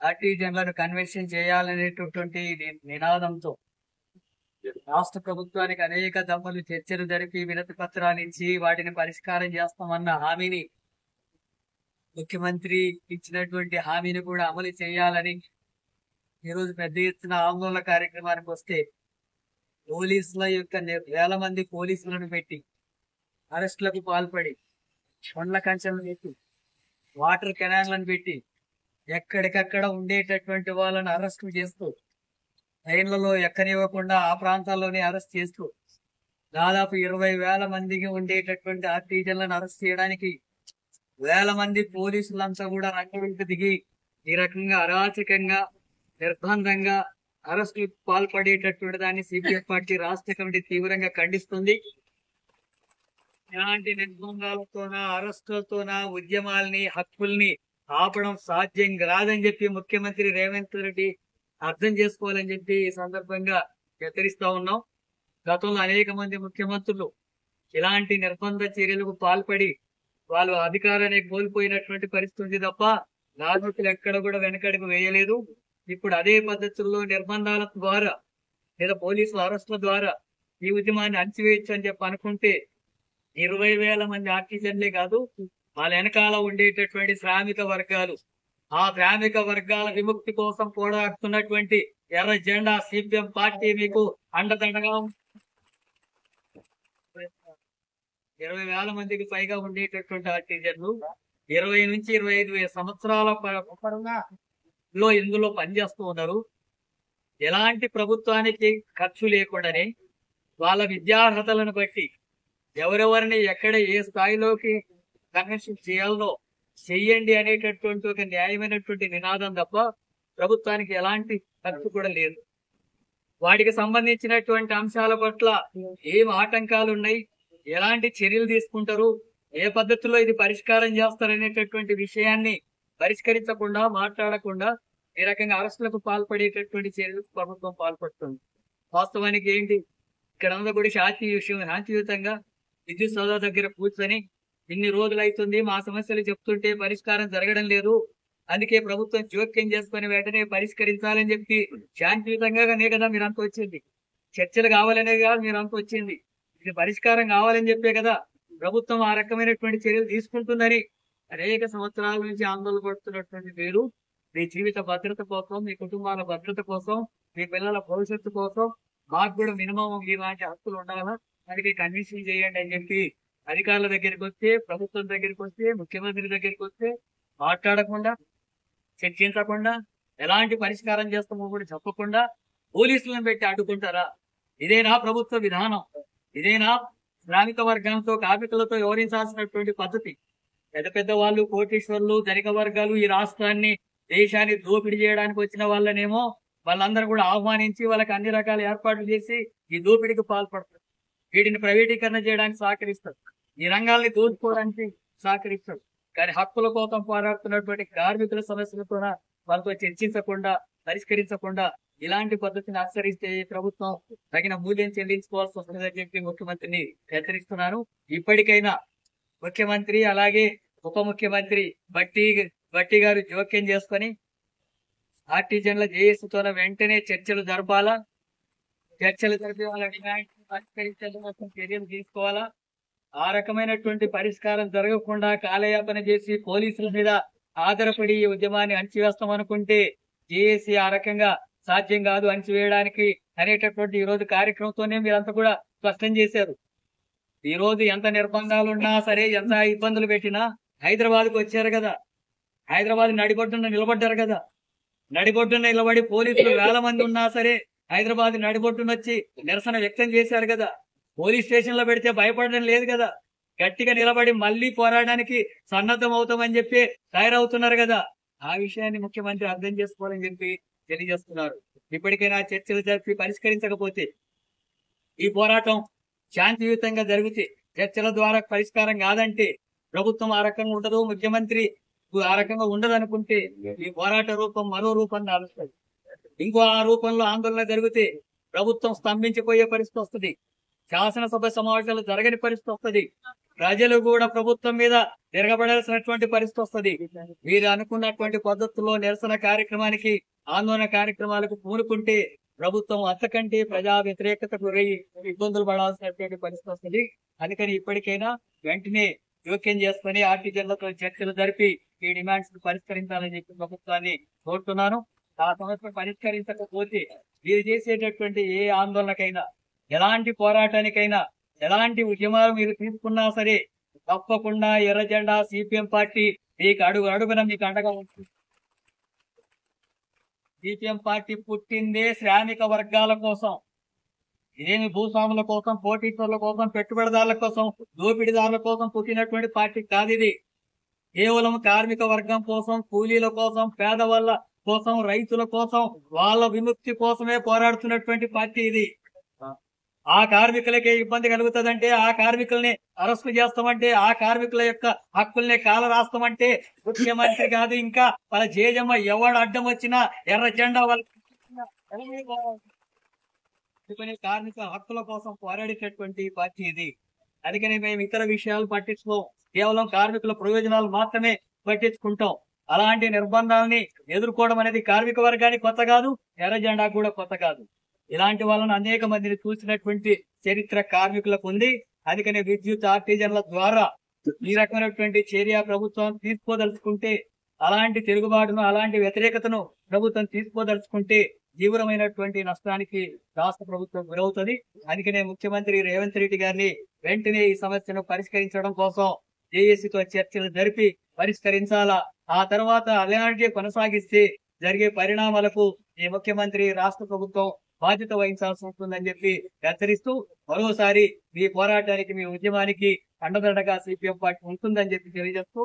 ఆర్టిజన్లను convention చేయాలనేటటువంటి నినాదంతో రాష్ట్ర ప్రభుత్వానికి అనేక దఫలు చర్చలు జరిపి వినతి పత్రాలు ఇచ్చి వాటిని పరిష్కారం చేస్తామన్న హామీని ముఖ్యమంత్రి ఇచ్చినటువంటి హామీని కూడా అమలు చేయాలని ఈరోజు పెద్ద ఎత్తున ఆందోళన కార్యక్రమానికి వస్తే పోలీసుల యొక్క వేల మంది పోలీసులను పెట్టి అరెస్టులకు పాల్పడి కొండల కంచెలను పెట్టి వాటర్ కెనాన్లను పెట్టి ఎక్కడికక్కడ ఉండేటటువంటి వాళ్ళని అరెస్ట్ చేస్తూ ట్రైన్లలో ఎక్కనివ్వకుండా ఆ ప్రాంతాల్లోనే అరెస్ట్ చేస్తూ దాదాపు 20,000 మందికి ఉండేటటువంటి ఆర్టీజన్లను అరెస్ట్ చేయడానికి వేల మంది పోలీసులంతా కూడా రంగంలోకి దిగి ఈ రకంగా అరాచకంగా నిర్బంధంగా అరెస్టు పాల్పడేటటువంటి దాన్ని సిపిఎఫ్ పార్టీ రాష్ట్ర కమిటీ తీవ్రంగా ఖండిస్తుంది. ఇలాంటి నిర్బంధాలతోన అరెస్టులతోన ఉద్యమాల్ని హక్కుల్ని ఆపడం సాధ్యం కాదని చెప్పి ముఖ్యమంత్రి రేవంత్ రెడ్డి అర్థం చేసుకోవాలని చెప్పి ఈ సందర్భంగా హెచ్చరిస్తా ఉన్నాం. గతంలో అనేక మంది ముఖ్యమంత్రులు ఇలాంటి నిర్బంధ చర్యలకు పాల్పడి వాళ్ళు అధికారాన్ని కోల్పోయినటువంటి పరిస్థితి తప్ప నాయకులు ఎక్కడ కూడా వెనకడుగు వేయలేదు. ఇప్పుడు అదే పద్ధతుల్లో నిర్బంధాల ద్వారా లేదా పోలీసుల అరెస్టుల ద్వారా ఈ ఉద్యమాన్ని అణచివేయచ్చు అని చెప్పి అనుకుంటే 20,000 మంది ఆర్టిజన్లే కాదు, వాళ్ళ వెనకాల ఉండేటటువంటి శ్రామిక వర్గాలు, ఆ శ్రామిక వర్గాల విముక్తి కోసం పోరాడుతున్నటువంటి ఎర్ర జెండా సిపిఎం పార్టీ మీకు అండదండగా 20,000 మందికి పైగా ఉండేటటువంటి ఆర్టిజన్లు 20 నుంచి 25 సంవత్సరాల లో ఇందులో పనిచేస్తూ ఉన్నారు. ఎలాంటి ప్రభుత్వానికి ఖర్చు లేకుండానే వాళ్ళ విద్యార్హతలను బట్టి ఎవరెవరిని ఎక్కడ ఏ స్థాయిలోకి కన్వెన్షన్ చేయాలో చెయ్యండి అనేటటువంటి ఒక న్యాయమైనటువంటి నినాదం తప్ప ప్రభుత్వానికి ఎలాంటి ఖర్చు కూడా లేదు. వాటికి సంబంధించినటువంటి అంశాల పట్ల ఏం ఆటంకాలు ఉన్నాయి, ఎలాంటి చర్యలు తీసుకుంటారు, ఏ పద్ధతిలో ఇది పరిష్కారం చేస్తారనేటటువంటి విషయాన్ని పరిష్కరించకుండా మాట్లాడకుండా ఈ రకంగా అరెస్టులకు పాల్పడేటటువంటి చర్యలకు ప్రభుత్వం పాల్పడుతుంది. వాస్తవానికి ఏంటి, ఇక్కడ అంతా కూడా శాంతియుతంగా విద్యుత్ సౌధ దగ్గర కూర్చొని ఇన్ని రోజులు అవుతుంది మా సమస్యలు చెప్తుంటే పరిష్కారం జరగడం లేదు, అందుకే ప్రభుత్వం జోక్యం చేసుకుని వెంటనే పరిష్కరించాలని చెప్పి శాంతియుతంగానే కదా మీరంతా వచ్చింది. చర్చలు కావాలనే కదా మీరంతా వచ్చింది. ఇది పరిష్కారం కావాలని చెప్పే కదా ప్రభుత్వం ఆ రకమైనటువంటి చర్యలు తీసుకుంటుందని అనేక సంవత్సరాల నుంచి ఆందోళన పడుతున్నటువంటి మీరు మీ జీవిత భద్రత కోసం, మీ కుటుంబాల భద్రత కోసం, మీ పిల్లల భవిష్యత్తు కోసం మాకు కూడా మినిమం ఇలాంటి హక్కులు ఉండాలా, దానికి కన్విన్సింగ్ చేయండి అని చెప్పి అధికారుల దగ్గరికి వస్తే, ప్రభుత్వం దగ్గరికి వస్తే, ముఖ్యమంత్రి దగ్గరికి వస్తే మాట్లాడకుండా, చర్చించకుండా, ఎలాంటి పరిష్కారం చేస్తామో కూడా చెప్పకుండా పోలీసులను పెట్టి అడ్డుకుంటారా? ఇదేనా ప్రభుత్వ విధానం? ఇదేనా శ్రామిక వర్గంతో కార్మికులతో వ్యవహరించాల్సినటువంటి పద్ధతి? పెద్ద పెద్ద వాళ్ళు, కోటీశ్వర్లు, ధనిక వర్గాలు ఈ రాష్ట్రాన్ని దేశాన్ని దోపిడీ చేయడానికి వచ్చిన వాళ్ళనేమో వాళ్ళందరూ కూడా ఆహ్వానించి వాళ్ళకి అన్ని రకాల ఏర్పాట్లు చేసి ఈ దోపిడీకి పాల్పడతారు. వీటిని ప్రైవేటీకరణ చేయడానికి సహకరిస్తారు, ఈ రంగాల్ని దోచుకోవడానికి సహకరిస్తారు. కానీ హక్కుల కోసం పోరాడుతున్నటువంటి కార్మికుల సమస్యలతో వాళ్ళతో చర్చించకుండా, పరిష్కరించకుండా ఇలాంటి పద్ధతిని అనుసరిస్తే ప్రభుత్వం తగిన మూల్యం చెల్లించుకోవాల్సి వస్తుందని చెప్పి ముఖ్యమంత్రిని హెచ్చరిస్తున్నాను. ఇప్పటికైనా ముఖ్యమంత్రి అలాగే ఉప ముఖ్యమంత్రి భట్టి గారు జోక్యం చేసుకొని ఆర్టిజన్ల జేఏసీతో వెంటనే చర్చలు జరపాలా, చర్చలు జరిపి వాళ్ళ డిమాండ్ పరిష్కరించడం కోసం చర్యలు తీసుకోవాలా. ఆ రకమైనటువంటి పరిష్కారం జరగకుండా కాలయాపన చేసి పోలీసుల మీద ఆధారపడి ఈ ఉద్యమాన్ని అణచివేస్తాం అనుకుంటే జేఏసీ ఆ రకంగా సాధ్యం కాదు అణచివేయడానికి అనేటటువంటి ఈ రోజు కార్యక్రమంతోనే మీరంతా కూడా స్పష్టం చేశారు. ఈ రోజు ఎంత నిర్బంధాలున్నా సరే, ఎంత ఇబ్బందులు పెట్టినా హైదరాబాద్కు వచ్చారు కదా, హైదరాబాద్ నడిబొడ్డున నిలబడ్డారు కదా, నడిబొడ్డున నిలబడి పోలీసులు వేల మంది ఉన్నా సరే హైదరాబాద్ నడిబొడ్డున వచ్చి నిరసన వ్యక్తం చేశారు కదా. పోలీస్ స్టేషన్ లో పెడితే భయపడడం లేదు కదా, గట్టిగా నిలబడి మళ్ళీ పోరాడడానికి సన్నద్ధం అవుతామని చెప్పి తయారవుతున్నారు కదా. ఆ విషయాన్ని ముఖ్యమంత్రి అర్థం చేసుకోవాలని చెప్పి తెలియజేస్తున్నారు. ఇప్పటికైనా చర్చలు జరిపి పరిష్కరించకపోతే, ఈ పోరాటం శాంతియుతంగా జరిగితే, చర్చల ద్వారా పరిష్కారం కాదంటే ప్రభుత్వం ఆ రకంగా ఉండదు, ముఖ్యమంత్రి ఆ రకంగా ఉండదు అనుకుంటే ఈ పోరాట రూపం మరో రూపంగా ఆలోచిస్తుంది. ఇంకో ఆ రూపంలో ఆందోళన జరిగితే ప్రభుత్వం స్తంభించిపోయే పరిస్థితి వస్తుంది, శాసనసభ సమావేశాలు జరగని పరిస్థితి వస్తుంది. ప్రజలు కూడా ప్రభుత్వం మీద తిరగబడాల్సినటువంటి పరిస్థితి వస్తుంది. వీరు అనుకున్నటువంటి పద్ధతుల్లో నిరసన కార్యక్రమానికి ఆందోళన కార్యక్రమాలకు పూనుకుంటే ప్రభుత్వం అంతకంటే ప్రజా వ్యతిరేకతకు గురై ఇబ్బందులు పడాల్సినటువంటి పరిస్థితి వస్తుంది. అందుకని ఇప్పటికైనా వెంటనే జోక్యం చేసుకుని ఆర్టిజన్లతో చర్చలు జరిపి ఈ డిమాండ్స్ పరిష్కరించాలని చెప్పి ప్రభుత్వాన్ని కోరుతున్నాను. ఆ సమస్య పరిష్కరించకపోతే వీరు చేసేటటువంటి ఏ ఆందోళనకైనా, ఎలాంటి పోరాటానికైనా, ఎలాంటి ఉద్యమాలు మీరు తీసుకున్నా సరే తప్పకుండా ఎర్ర జెండా సిపిఎం పార్టీ మీకు అడుగు అడుగున మీకు అండగా ఉంటుంది. సిపిఎం పార్టీ పుట్టిందే శ్రామిక వర్గాల కోసం, ఇదేమి భూస్వాముల కోసం, పోటీదారుల కోసం, పెట్టుబడిదారుల కోసం, దోపిడీదారుల కోసం పుట్టినటువంటి పార్టీ కాదు ఇది. కేవలం కార్మిక వర్గం కోసం, కూలీల కోసం, పేదవాళ్ళ కోసం, రైతుల కోసం, వాళ్ళ విముక్తి కోసమే పోరాడుతున్నటువంటి పార్టీ ఇది. ఆ కార్మికులకే ఇబ్బంది కలుగుతుందంటే, ఆ కార్మికుల్ని అరెస్టు చేస్తామంటే, ఆ కార్మికుల యొక్క హక్కుల్ని కాల రాస్తామంటే ముఖ్యమంత్రి కాదు ఇంకా వాళ్ళ జేజమ్మ ఎవడు అడ్డం వచ్చినా ఎర్ర జెండా వాళ్ళ కార్మిక హక్కుల కోసం పోరాడేటటువంటి పార్టీ ఇది. అందుకని మేము ఇతర విషయాలు పట్టించుకోం, కేవలం కార్మికుల ప్రయోజనాలు మాత్రమే పట్టించుకుంటాం. అలాంటి నిర్బంధాలని ఎదుర్కోవడం అనేది కార్మిక వర్గానికి కొత్త కాదు, ఎర్ర జెండా కూడా కొత్త కాదు. ఇలాంటి వాళ్ళని అనేక మందిని చూసినటువంటి చరిత్ర కార్మికులకు ఉంది. అందుకని విద్యుత్ ఆర్టిజన్ల ద్వారా ఈ రకమైనటువంటి చర్య ప్రభుత్వం తీసుకోదలుచుకుంటే, అలాంటి తిరుగుబాటును, అలాంటి వ్యతిరేకతను ప్రభుత్వం తీసుకోదలుచుకుంటే తీవ్రమైనటువంటి నష్టానికి రాష్ట్ర ప్రభుత్వం గురవుతుంది. అందుకనే ముఖ్యమంత్రి రేవంత్ రెడ్డి గారిని వెంటనే ఈ సమస్యను పరిష్కరించడం కోసం జేఏసీతో చర్చలు జరిపి పరిష్కరించాలా. ఆ తర్వాత అలాంటి కొనసాగిస్తే జరిగే పరిణామాలకు ఈ ముఖ్యమంత్రి, రాష్ట్ర ప్రభుత్వం బాధ్యత వహించాల్సి ఉంటుందని చెప్పి హెచ్చరిస్తూ మరోసారి మీ పోరాటానికి, మీ ఉద్యమానికి అండదండగా సిపిఎం పార్టీ ఉంటుందని చెప్పి తెలియజేస్తూ